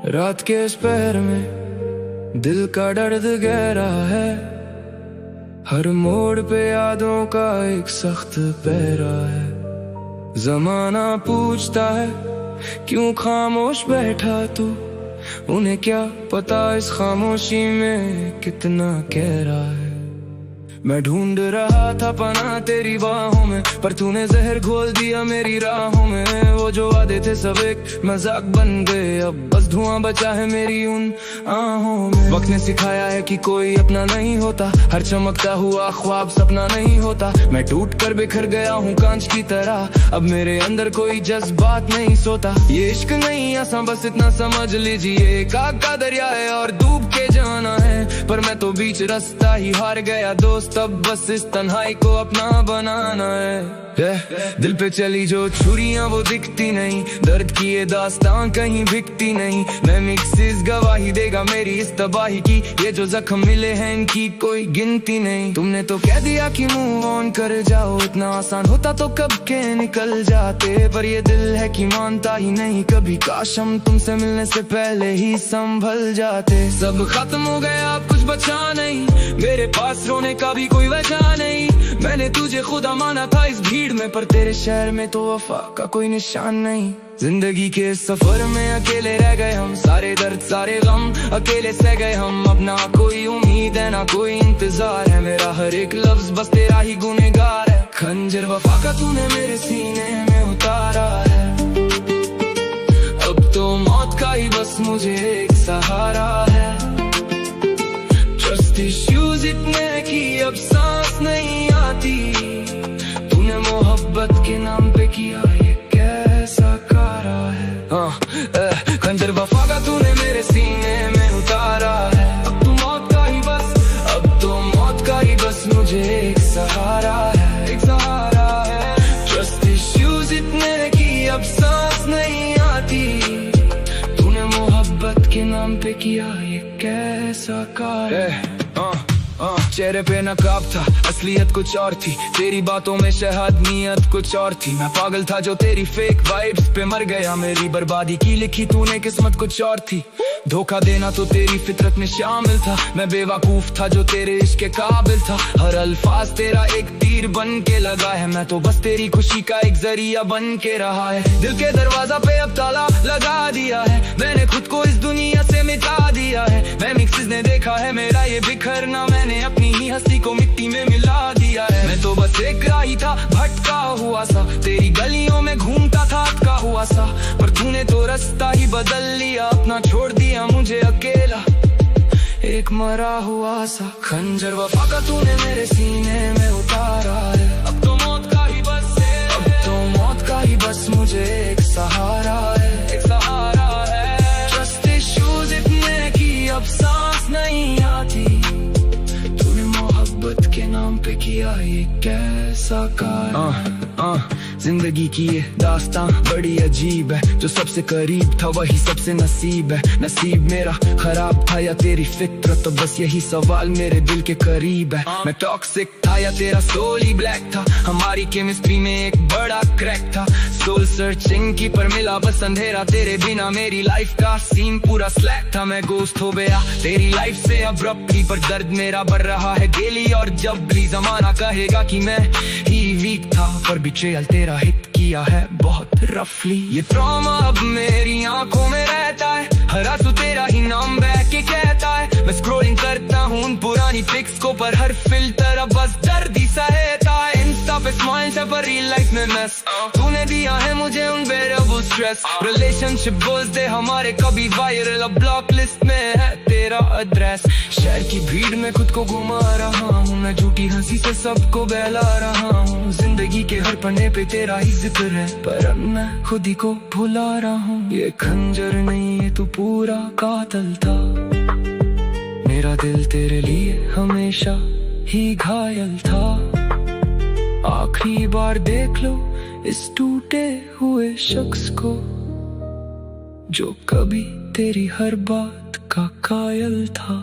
रात के इस पहर में दिल का दर्द गहरा है, हर मोड़ पे यादों का एक सख्त पहरा है। जमाना पूछता है क्यों खामोश बैठा तू, उन्हें क्या पता इस खामोशी में कितना गहरा है। मैं ढूंढ रहा था पनाह तेरी बाहों में, पर तूने जहर घोल दिया मेरी राहों में। वो जो वादे थे सब एक मजाक बन गए, अब बस धुआं बचा है मेरी उन आहों में। वक्त ने सिखाया है कि कोई अपना नहीं होता, हर चमकता हुआ ख्वाब सपना नहीं होता। मैं टूट कर बिखर गया हूँ कांच की तरह, अब मेरे अंदर कोई जज्बात नहीं सोता। ये इश्क नहीं आसान, बस इतना समझ लीजिए, एक आग का दरिया है और डूब के जाना है। पर मैं तो बीच रास्ता ही हार गया दोस्त, तब बस इस तन्हाई को अपना बनाना है। दिल पे चली जो छुरियां वो दिखती नहीं, दर्द की ये दास्तान कहीं बिकती नहीं। मैं मिक्सिस गवाही देगा मेरी इस तबाही की, ये जो जख्म मिले हैं इनकी कोई गिनती नहीं। तुमने तो कह दिया कि मूव ऑन कर जाओ, इतना आसान होता तो कब के निकल जाते। पर ये दिल है कि मानता ही नहीं कभी, काश हम तुमसे मिलने से पहले ही संभल जाते। सब खत्म हो गया अब कुछ बचा नहीं, मेरे पास रोने का भी कोई वजह नहीं। मैंने तुझे खुदा माना था इस भीड़ में, पर तेरे शहर में तो वफा का कोई निशान नहीं। जिंदगी के सफर में अकेले रह गए हम, सारे दर्द सारे गम अकेले सह गए हम। अब ना कोई उम्मीद है ना कोई इंतजार है, मेरा हर एक लफ्ज बस तेरा ही गुनहगार है। खंजर वफा का तूने मेरे सीने में उतारा है, अब तो मौत का ही बस मुझे एक सहारा है। ट्रस्ट इश्यूज इतने कि अब सांस नहीं आती, तूने मोहब्बत के नाम पे किया ये कैसा कारा है। खंजर वफा का तूने मेरे सीने में उतारा है, अब तो मौत का ही बस, अब तो मौत का ही बस मुझे एक सहारा है, एक सहारा है। ट्रस्ट इश्यूज इतने कि अब सांस नहीं आती, तूने मोहब्बत के नाम पे किया ये कैसा कारा है। चेहरे पे नकाब था असलियत कुछ और थी, तेरी बातों में शहाद नियत कुछ और थी। मैं पागल था जो तेरी फेक वाइब्स पे मर गया, मेरी बर्बादी की लिखी तूने किस्मत कुछ और थी। धोखा देना तो तेरी फितरत में शामिल था, मैं बेवकूफ था जो तेरे इश्क के काबिल था। हर अल्फाज तेरा एक तीर बन के लगा है, मैं तो बस तेरी खुशी का एक जरिया बन के रहा है। दिल के दरवाजा पे अब ताला लगा दिया है, मैंने खुद को इस दुनिया से मिटा दिया है। मैं मिक्सिस ने देखा है मेरा ये बिखरना, मैंने अपनी ही हंसी को मिट्टी में मिला दिया है। मैं तो बस एक राही था भटका हुआ सा, तेरी गलियों में घूमता था अटका हुआ सा। पर तूने तो रास्ता ही बदल लिया, अपना छोड़ दिया मुझे अकेला एक मरा हुआ सा। खंजर वफा का तूने मेरे सीने में उतारा है, अब तो मौत का ही बस है, अब तो मौत का ही बस मुझे एक सहारा है, एक सहारा है। ट्रस्ट इश्यूज इतने कि अब सांस नहीं आती, तूने मोहब्बत के नाम पे किया ये कैसा कारा। जिंदगी की ये दास्तां बड़ी अजीब है, जो सबसे करीब था वही सबसे नसीब है। नसीब मेरा खराब था या तेरी फितरत, तो बस यही सवाल मेरे दिल के करीब है। मैं टॉक्सिक था या तेरा सोल ही ब्लैक था, हमारी केमिस्ट्री में एक बड़ा क्रैक था। सोल सर्चिंग की पर मिला बस अंधेरा, तेरे बिना मेरी लाइफ का सीन पूरा स्लैक था। मैं गोस्ट हो गया तेरी लाइफ से अब्रप्टली, पर दर्द मेरा बढ़ रहा है डेली और जबली। जमाना कहेगा कि मैं ही वीक था, पर बिट्रेयल तेरा हिट किया है बहुत रफली। ये ट्रॉमा अब मेरी आंखों में रहता है, हर आंसू तेरा ही नाम बह के कहता है। मैं स्क्रॉलिंग करता हूँ उन पुरानी पिक्स को, पर हर फिल्टर अब बस दर्द ही सहता है। इंस्टा पे स्माइल से पर रियल लाइफ में मेस, तूने दिया है मुझे अनबेरेबल स्ट्रेस। रिलेशनशिप गोल्स दे हमारे कभी वायरल, अब ब्लॉक लिस्ट में है तेरा एड्रेस। शहर की भीड़ में खुद को घुमा रहा हूँ, मैं झूठी हंसी से सबको बहला रहा हूँ। जिंदगी के हर पन्ने पे तेरा ही जिक्र है, पर अब मैं खुद ही को भुला रहा हूँ। ये खंजर नहीं ये तू पूरा कातिल था, मेरा दिल तेरे लिए हमेशा ही घायल था। आखिरी बार देख लो इस टूटे हुए शख्स को, जो कभी तेरी हर बात का कायल था।